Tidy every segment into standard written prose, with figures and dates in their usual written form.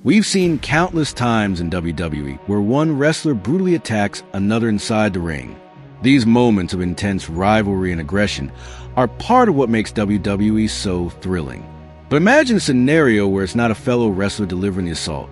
We've seen countless times in WWE where one wrestler brutally attacks another inside the ring. These moments of intense rivalry and aggression are part of what makes WWE so thrilling. But imagine a scenario where it's not a fellow wrestler delivering the assault.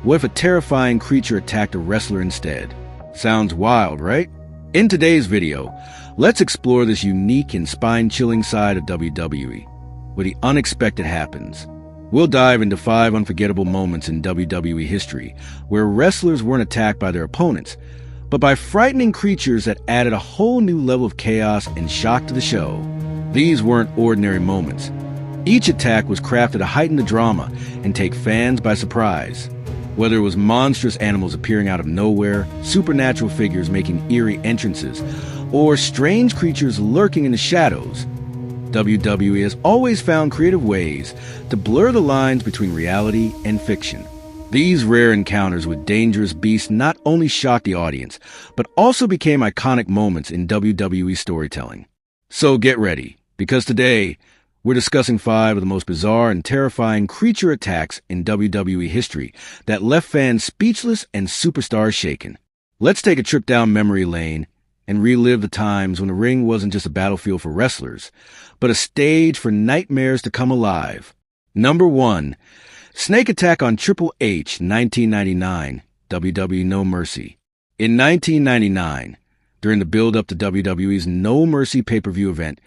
What if a terrifying creature attacked a wrestler instead? Sounds wild, right? In today's video, let's explore this unique and spine-chilling side of WWE, where the unexpected happens. We'll dive into 5 unforgettable moments in WWE history where wrestlers weren't attacked by their opponents, but by frightening creatures that added a whole new level of chaos and shock to the show. These weren't ordinary moments. Each attack was crafted to heighten the drama and take fans by surprise. Whether it was monstrous animals appearing out of nowhere, supernatural figures making eerie entrances, or strange creatures lurking in the shadows, WWE has always found creative ways to blur the lines between reality and fiction. These rare encounters with dangerous beasts not only shocked the audience, but also became iconic moments in WWE storytelling. So get ready, because today, we're discussing 5 of the most bizarre and terrifying creature attacks in WWE history that left fans speechless and superstars shaken. Let's take a trip down memory lane and relive the times when the ring wasn't just a battlefield for wrestlers, but a stage for nightmares to come alive. Number 1. Snake attack on Triple H, 1999, WWE No Mercy. In 1999, during the build-up to WWE's No Mercy pay-per-view event,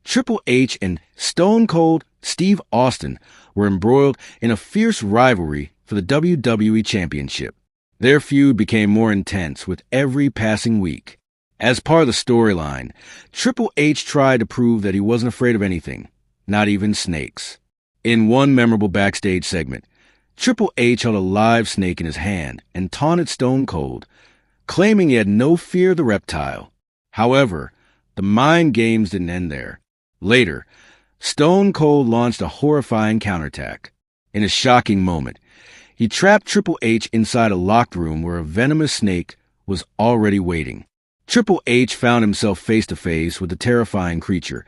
Triple H and Stone Cold Steve Austin were embroiled in a fierce rivalry for the WWE Championship. Their feud became more intense with every passing week. As part of the storyline, Triple H tried to prove that he wasn't afraid of anything, not even snakes. In one memorable backstage segment, Triple H held a live snake in his hand and taunted Stone Cold, claiming he had no fear of the reptile. However, the mind games didn't end there. Later, Stone Cold launched a horrifying counterattack. In a shocking moment, he trapped Triple H inside a locked room where a venomous snake was already waiting. Triple H found himself face-to-face with the terrifying creature,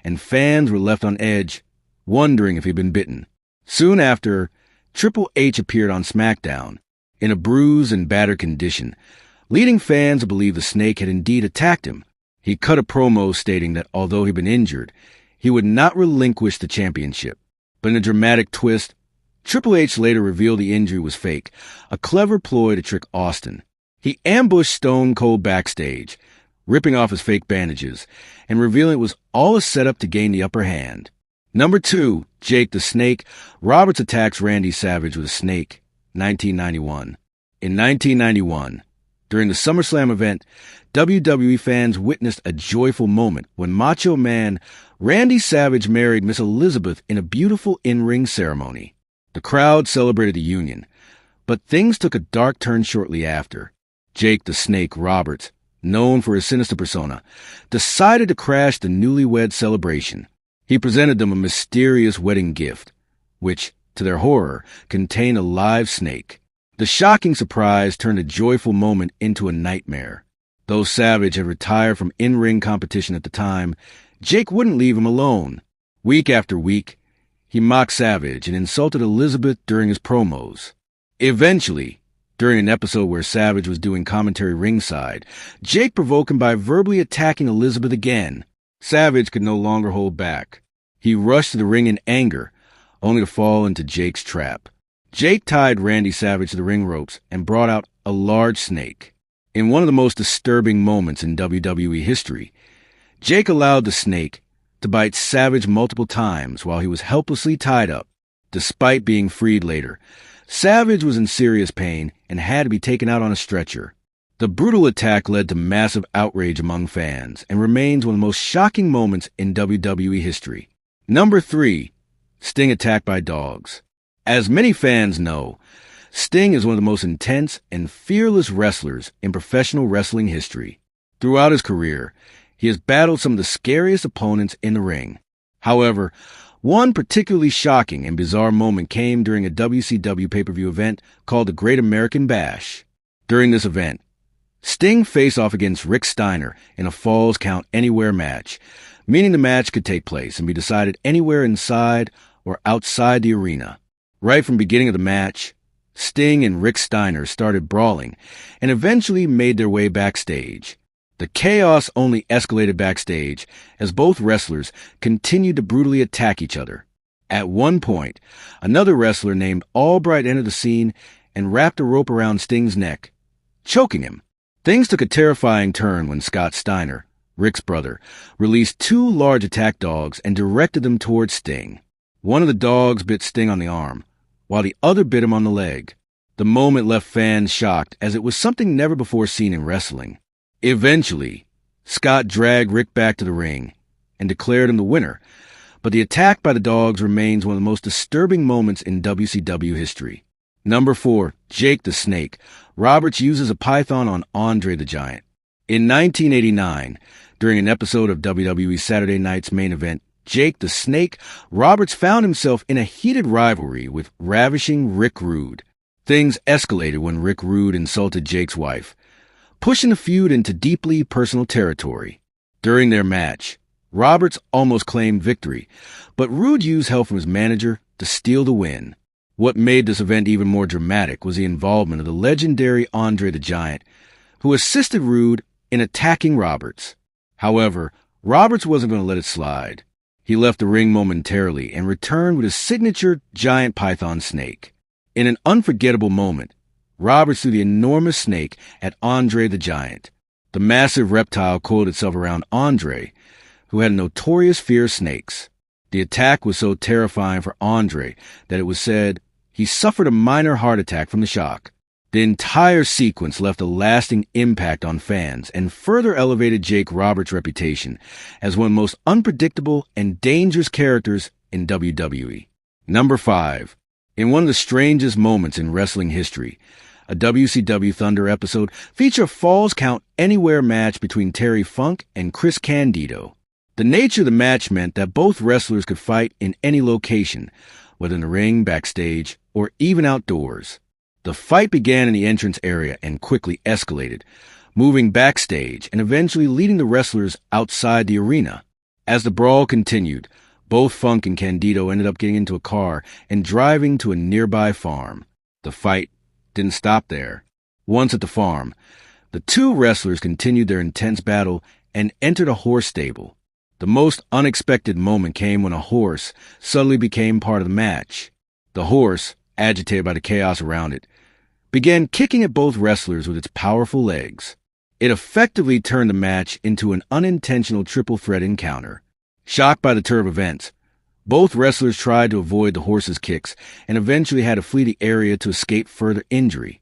and fans were left on edge, wondering if he'd been bitten. Soon after, Triple H appeared on SmackDown, in a bruised and battered condition, leading fans to believe the snake had indeed attacked him. He cut a promo stating that although he'd been injured, he would not relinquish the championship. But in a dramatic twist, Triple H later revealed the injury was fake, a clever ploy to trick Austin. He ambushed Stone Cold backstage, ripping off his fake bandages, and revealing it was all a setup to gain the upper hand. Number 2, Jake the Snake Roberts attacks Randy Savage with a snake, 1991. In 1991, during the SummerSlam event, WWE fans witnessed a joyful moment when Macho Man Randy Savage married Miss Elizabeth in a beautiful in-ring ceremony. The crowd celebrated the union, but things took a dark turn shortly after. Jake the Snake Roberts, known for his sinister persona, decided to crash the newlywed celebration. He presented them a mysterious wedding gift, which, to their horror, contained a live snake. The shocking surprise turned a joyful moment into a nightmare. Though Savage had retired from in-ring competition at the time, Jake wouldn't leave him alone. Week after week, he mocked Savage and insulted Elizabeth during his promos. Eventually, during an episode where Savage was doing commentary ringside, Jake provoked him by verbally attacking Elizabeth again. Savage could no longer hold back. He rushed to the ring in anger, only to fall into Jake's trap. Jake tied Randy Savage to the ring ropes and brought out a large snake. In one of the most disturbing moments in WWE history, Jake allowed the snake to bite Savage multiple times while he was helplessly tied up. Despite being freed later, Savage was in serious pain and had to be taken out on a stretcher. The brutal attack led to massive outrage among fans and remains one of the most shocking moments in WWE history. Number 3, Sting attacked by dogs. As many fans know, Sting is one of the most intense and fearless wrestlers in professional wrestling history. Throughout his career, he has battled some of the scariest opponents in the ring. However, one particularly shocking and bizarre moment came during a WCW pay-per-view event called the Great American Bash. During this event, Sting faced off against Rick Steiner in a Falls Count Anywhere match, meaning the match could take place and be decided anywhere inside or outside the arena. Right from the beginning of the match, Sting and Rick Steiner started brawling and eventually made their way backstage. The chaos only escalated backstage as both wrestlers continued to brutally attack each other. At one point, another wrestler named Albright entered the scene and wrapped a rope around Sting's neck, choking him. Things took a terrifying turn when Scott Steiner, Rick's brother, released two large attack dogs and directed them towards Sting. One of the dogs bit Sting on the arm, while the other bit him on the leg. The moment left fans shocked, as it was something never before seen in wrestling. Eventually, Scott dragged Rick back to the ring and declared him the winner, but the attack by the dogs remains one of the most disturbing moments in WCW history. Number 4, Jake the Snake. Roberts uses a python on Andre the Giant. In 1989, during an episode of WWE Saturday Night's Main Event, Jake the Snake, Roberts found himself in a heated rivalry with ravishing Rick Rude. Things escalated when Rick Rude insulted Jake's wife, pushing the feud into deeply personal territory. During their match, Roberts almost claimed victory, but Rude used help from his manager to steal the win. What made this event even more dramatic was the involvement of the legendary Andre the Giant, who assisted Rude in attacking Roberts. However, Roberts wasn't going to let it slide. He left the ring momentarily and returned with his signature giant python snake. In an unforgettable moment, Roberts threw the enormous snake at Andre the Giant. The massive reptile coiled itself around Andre, who had a notorious fear of snakes. The attack was so terrifying for Andre that it was said he suffered a minor heart attack from the shock. The entire sequence left a lasting impact on fans and further elevated Jake Roberts' reputation as one of the most unpredictable and dangerous characters in WWE. Number 5. In one of the strangest moments in wrestling history, a WCW Thunder episode featured a Falls Count Anywhere match between Terry Funk and Chris Candido. The nature of the match meant that both wrestlers could fight in any location, whether in the ring, backstage, or even outdoors. The fight began in the entrance area and quickly escalated, moving backstage and eventually leading the wrestlers outside the arena. As the brawl continued, both Funk and Candido ended up getting into a car and driving to a nearby farm. The fight didn't stop there. Once at the farm, the two wrestlers continued their intense battle and entered a horse stable. The most unexpected moment came when a horse suddenly became part of the match. The horse, agitated by the chaos around it, began kicking at both wrestlers with its powerful legs. It effectively turned the match into an unintentional triple threat encounter. Shocked by the turn of events, both wrestlers tried to avoid the horse's kicks and eventually had to flee the area to escape further injury.